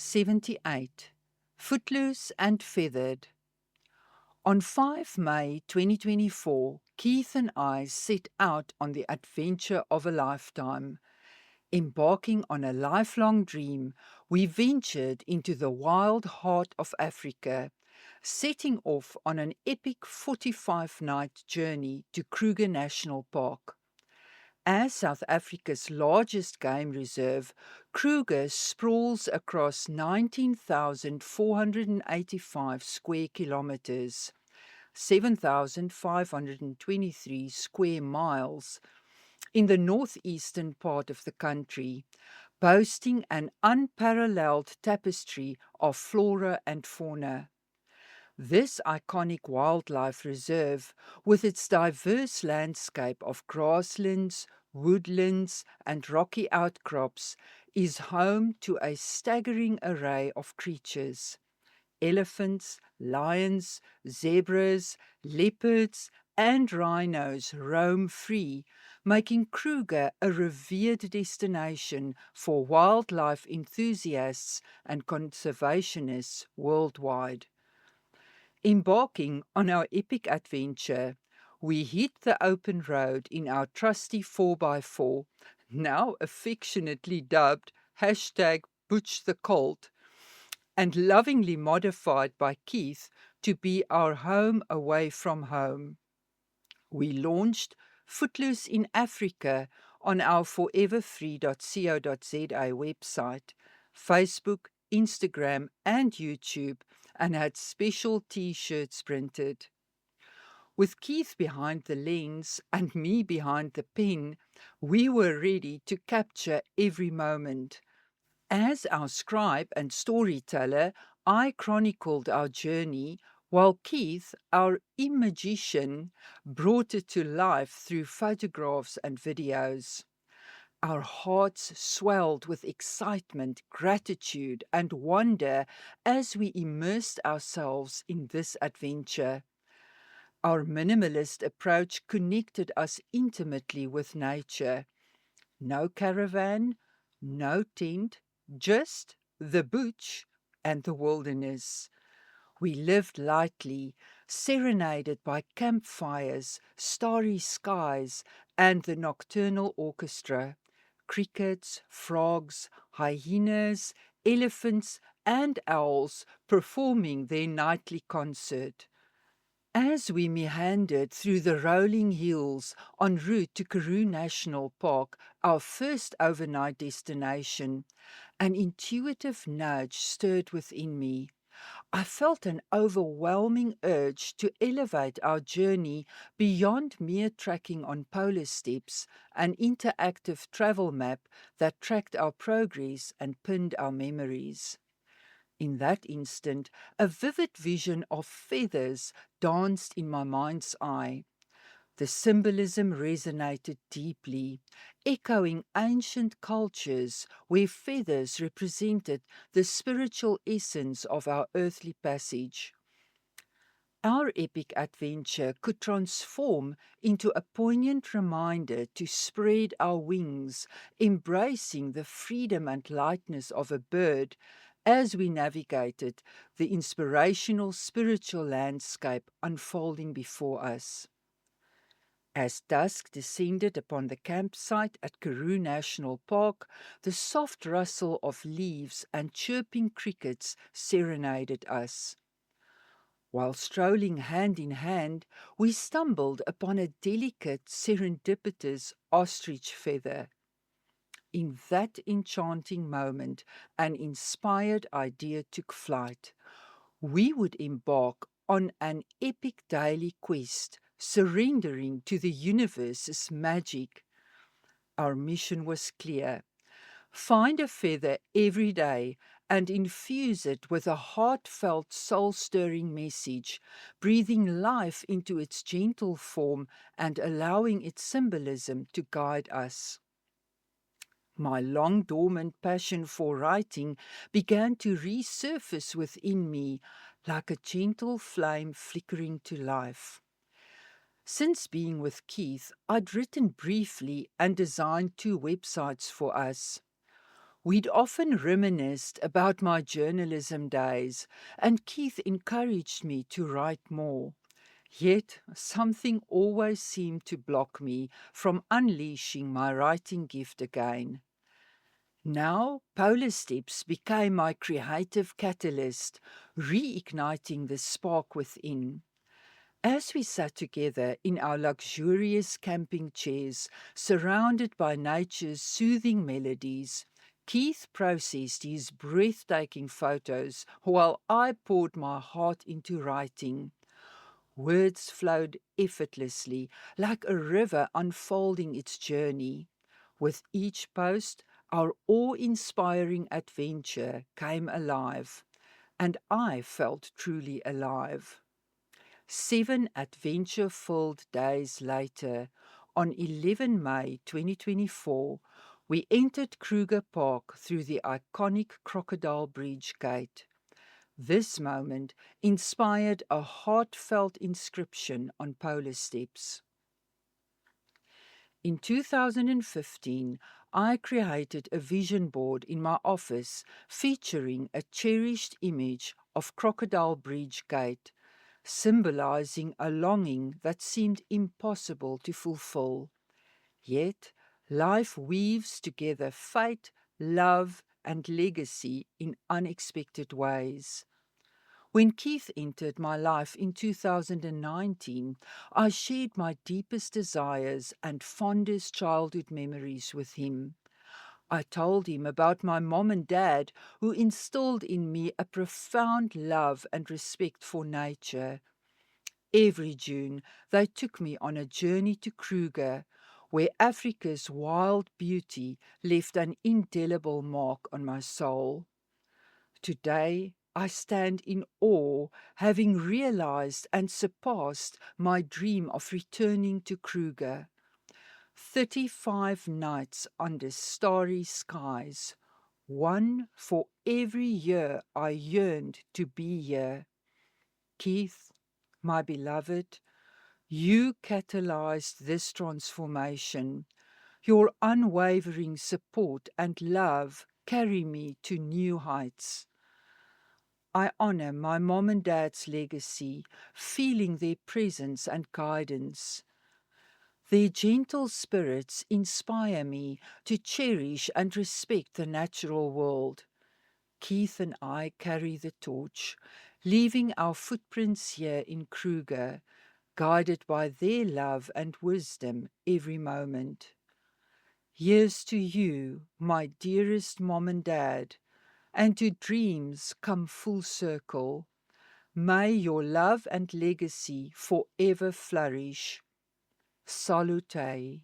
78. Footloose and Feathered. On 5 May 2024, Keith and I set out on the adventure of a lifetime. Embarking on a lifelong dream, we ventured into the wild heart of Africa, setting off on an epic 45-night journey to Kruger National Park. As South Africa's largest game reserve, Kruger sprawls across 19,485 square kilometers, 7,523 square miles, in the northeastern part of the country, boasting an unparalleled tapestry of flora and fauna. This iconic wildlife reserve, with its diverse landscape of grasslands, woodlands, and rocky outcrops, is home to a staggering array of creatures. Elephants, lions, zebras, leopards, and rhinos roam free, making Kruger a revered destination for wildlife enthusiasts and conservationists worldwide. Embarking on our epic adventure, we hit the open road in our trusty 4x4, now affectionately dubbed #Butch the Colt, and lovingly modified by Keith to be our home away from home. We launched Footloose in Africa on our foreverfree.co.za website, Facebook, Instagram, and YouTube, and had special t-shirts printed. With Keith behind the lens and me behind the pen, we were ready to capture every moment. As our scribe and storyteller, I chronicled our journey, while Keith, our imagician, brought it to life through photographs and videos. Our hearts swelled with excitement, gratitude, and wonder as we immersed ourselves in this adventure. Our minimalist approach connected us intimately with nature. No caravan, no tent, just the bush and the wilderness. We lived lightly, serenaded by campfires, starry skies, and the nocturnal orchestra. Crickets, frogs, hyenas, elephants, and owls performing their nightly concert. As we meandered through the rolling hills en route to Karoo National Park, our first overnight destination, an intuitive nudge stirred within me. I felt an overwhelming urge to elevate our journey beyond mere tracking on polar steps, an interactive travel map that tracked our progress and pinned our memories. In that instant, a vivid vision of feathers danced in my mind's eye. The symbolism resonated deeply, echoing ancient cultures where feathers represented the spiritual essence of our earthly passage. Our epic adventure could transform into a poignant reminder to spread our wings, embracing the freedom and lightness of a bird as we navigated the inspirational spiritual landscape unfolding before us. As dusk descended upon the campsite at Karoo National Park, the soft rustle of leaves and chirping crickets serenaded us. While strolling hand in hand, we stumbled upon a delicate, serendipitous ostrich feather. In that enchanting moment, an inspired idea took flight. We would embark on an epic daily quest, surrendering to the universe's magic. Our mission was clear. Find a feather every day and infuse it with a heartfelt, soul-stirring message, breathing life into its gentle form and allowing its symbolism to guide us. My long dormant passion for writing began to resurface within me like a gentle flame flickering to life. Since being with Keith, I'd written briefly and designed 2 websites for us. We'd often reminisced about my journalism days, and Keith encouraged me to write more. Yet something always seemed to block me from unleashing my writing gift again. Now, Polar Steps became my creative catalyst, reigniting the spark within. As we sat together in our luxurious camping chairs, surrounded by nature's soothing melodies, Keith processed his breathtaking photos while I poured my heart into writing. Words flowed effortlessly, like a river unfolding its journey. With each post, our awe-inspiring adventure came alive, and I felt truly alive. 7 adventure-filled days later, on 11 May 2024, we entered Kruger Park through the iconic Crocodile Bridge Gate. This moment inspired a heartfelt inscription on Polar Steps. In 2015, I created a vision board in my office featuring a cherished image of Crocodile Bridge Gate, symbolizing a longing that seemed impossible to fulfill. Yet, life weaves together fate, love, and legacy in unexpected ways. When Keith entered my life in 2019, I shared my deepest desires and fondest childhood memories with him. I told him about my mom and dad, who instilled in me a profound love and respect for nature. Every June, they took me on a journey to Kruger, where Africa's wild beauty left an indelible mark on my soul. Today, I stand in awe, having realized and surpassed my dream of returning to Kruger. 35 nights under starry skies, one for every year I yearned to be here. Keith, my beloved, you catalyzed this transformation. Your unwavering support and love carry me to new heights. I honor my mom and dad's legacy, feeling their presence and guidance. Their gentle spirits inspire me to cherish and respect the natural world. Keith and I carry the torch, leaving our footprints here in Kruger, guided by their love and wisdom every moment. Here's to you, my dearest mom and dad, and to dreams come full circle. May your love and legacy forever flourish. Salute.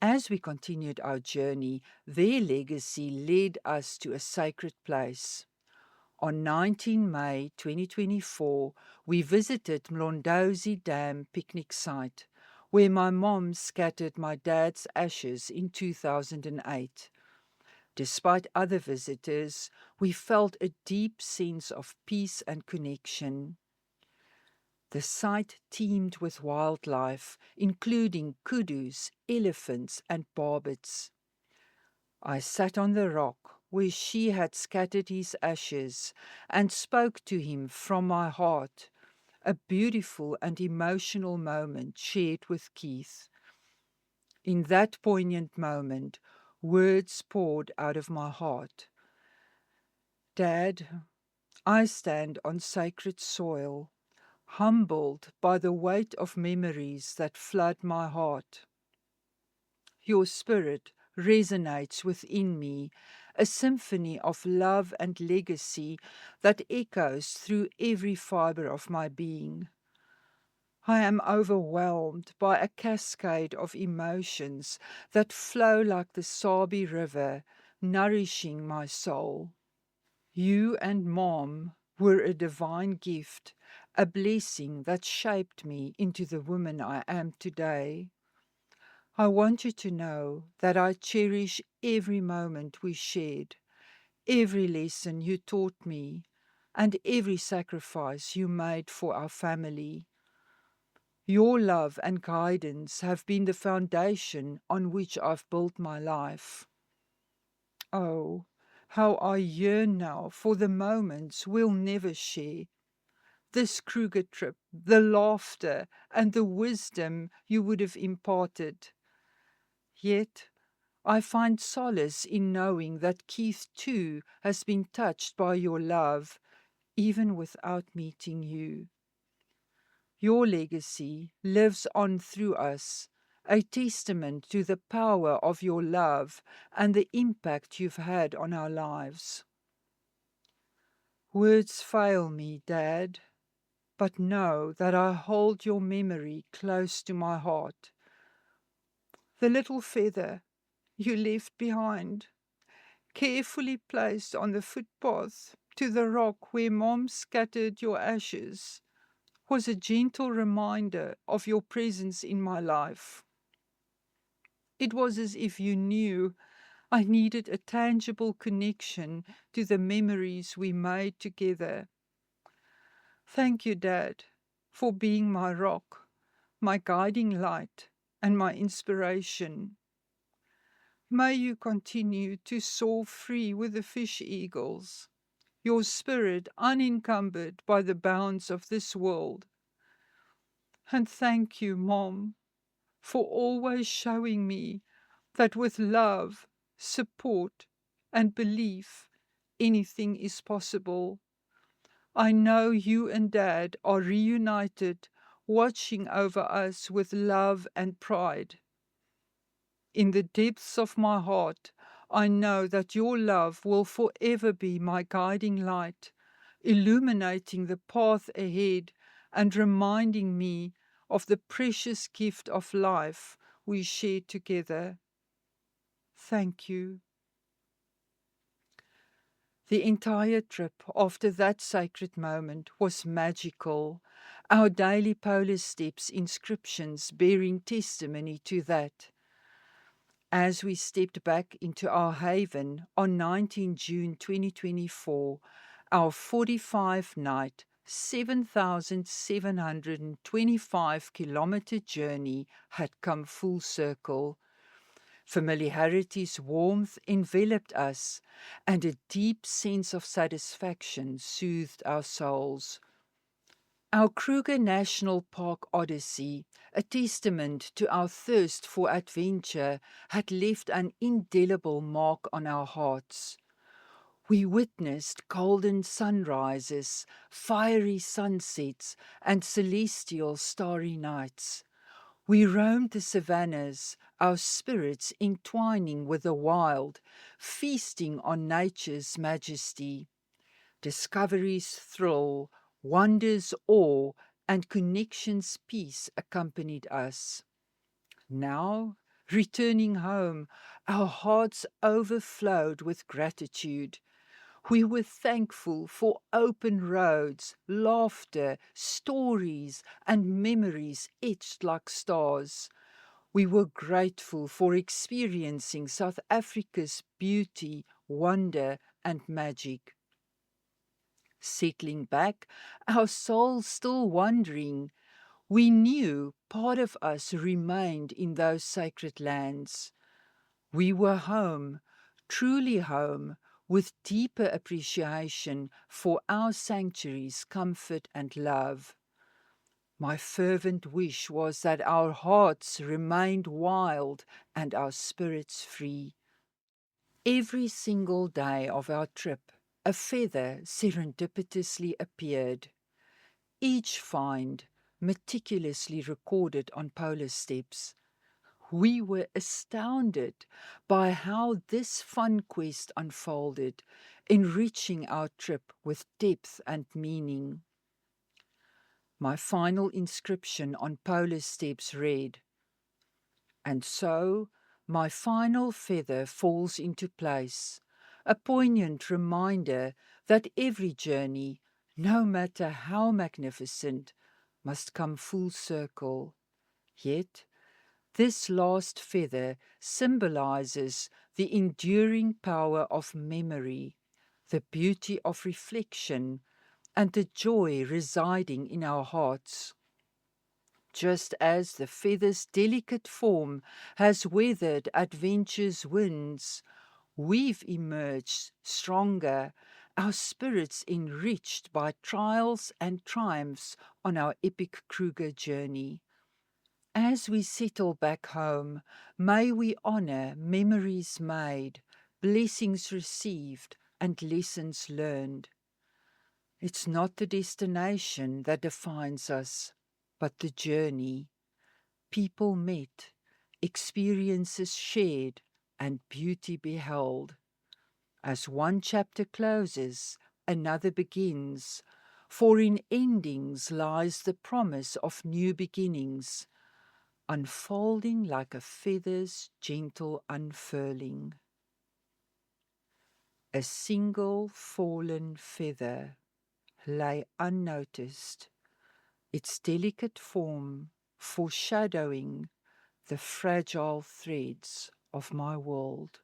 As we continued our journey, their legacy led us to a sacred place. On 19 May 2024, we visited Mlondolozi Dam picnic site, where my mom scattered my dad's ashes in 2008. Despite other visitors, we felt a deep sense of peace and connection. The site teemed with wildlife, including kudus, elephants, and barbets. I sat on the rock where she had scattered his ashes and spoke to him from my heart, a beautiful and emotional moment shared with Keith. In that poignant moment, words poured out of my heart. Dad, I stand on sacred soil, humbled by the weight of memories that flood my heart. Your spirit resonates within me, a symphony of love and legacy that echoes through every fiber of my being. I am overwhelmed by a cascade of emotions that flow like the Sabi River, nourishing my soul. You and Mom were a divine gift, a blessing that shaped me into the woman I am today. I want you to know that I cherish every moment we shared, every lesson you taught me, and every sacrifice you made for our family. Your love and guidance have been the foundation on which I've built my life. Oh, how I yearn now for the moments we'll never share. This Kruger trip, the laughter and the wisdom you would have imparted. Yet, I find solace in knowing that Keith too has been touched by your love, even without meeting you. Your legacy lives on through us, a testament to the power of your love and the impact you've had on our lives. Words fail me, Dad, but know that I hold your memory close to my heart. The little feather you left behind, carefully placed on the footpath to the rock where Mom scattered your ashes, was a gentle reminder of your presence in my life. It was as if you knew I needed a tangible connection to the memories we made together. Thank you, Dad, for being my rock, my guiding light, and my inspiration. May you continue to soar free with the fish eagles, your spirit unencumbered by the bounds of this world. And thank you, Mom, for always showing me that with love, support, and belief, anything is possible. I know you and Dad are reunited, watching over us with love and pride. In the depths of my heart, I know that your love will forever be my guiding light, illuminating the path ahead and reminding me of the precious gift of life we share together. Thank you. The entire trip after that sacred moment was magical, our daily polar steps inscriptions bearing testimony to that. As we stepped back into our haven on 19 June 2024, our 45-night, 7,725-kilometer journey had come full circle. Familiarity's warmth enveloped us, and a deep sense of satisfaction soothed our souls. Our Kruger National Park Odyssey, a testament to our thirst for adventure, had left an indelible mark on our hearts. We witnessed golden sunrises, fiery sunsets, and celestial starry nights. We roamed the savannas, our spirits entwining with the wild, feasting on nature's majesty. Discovery's thrill, wonder's awe, and connection's peace accompanied us. Now, returning home, our hearts overflowed with gratitude. We were thankful for open roads, laughter, stories, and memories etched like stars. We were grateful for experiencing South Africa's beauty, wonder, and magic. Settling back, our souls still wandering, we knew part of us remained in those sacred lands. We were home, truly home, with deeper appreciation for our sanctuary's comfort and love. My fervent wish was that our hearts remained wild and our spirits free. Every single day of our trip, a feather serendipitously appeared. Each find meticulously recorded on polar steps. We were astounded by how this fun quest unfolded, enriching our trip with depth and meaning. My final inscription on polar steps read, "And so my final feather falls into place, a poignant reminder that every journey, no matter how magnificent, must come full circle. Yet, this last feather symbolizes the enduring power of memory, the beauty of reflection, and the joy residing in our hearts. Just as the feather's delicate form has weathered adventure's winds, We've emerged stronger, our spirits enriched by trials and triumphs on our epic Kruger journey. As we settle back home, may we honour memories made, blessings received, and lessons learned. It's not the destination that defines us, but the journey. People met, experiences shared, and beauty beheld. As one chapter closes, another begins, for in endings lies the promise of new beginnings, unfolding like a feather's gentle unfurling. A single fallen feather lay unnoticed, its delicate form foreshadowing the fragile threads of my world.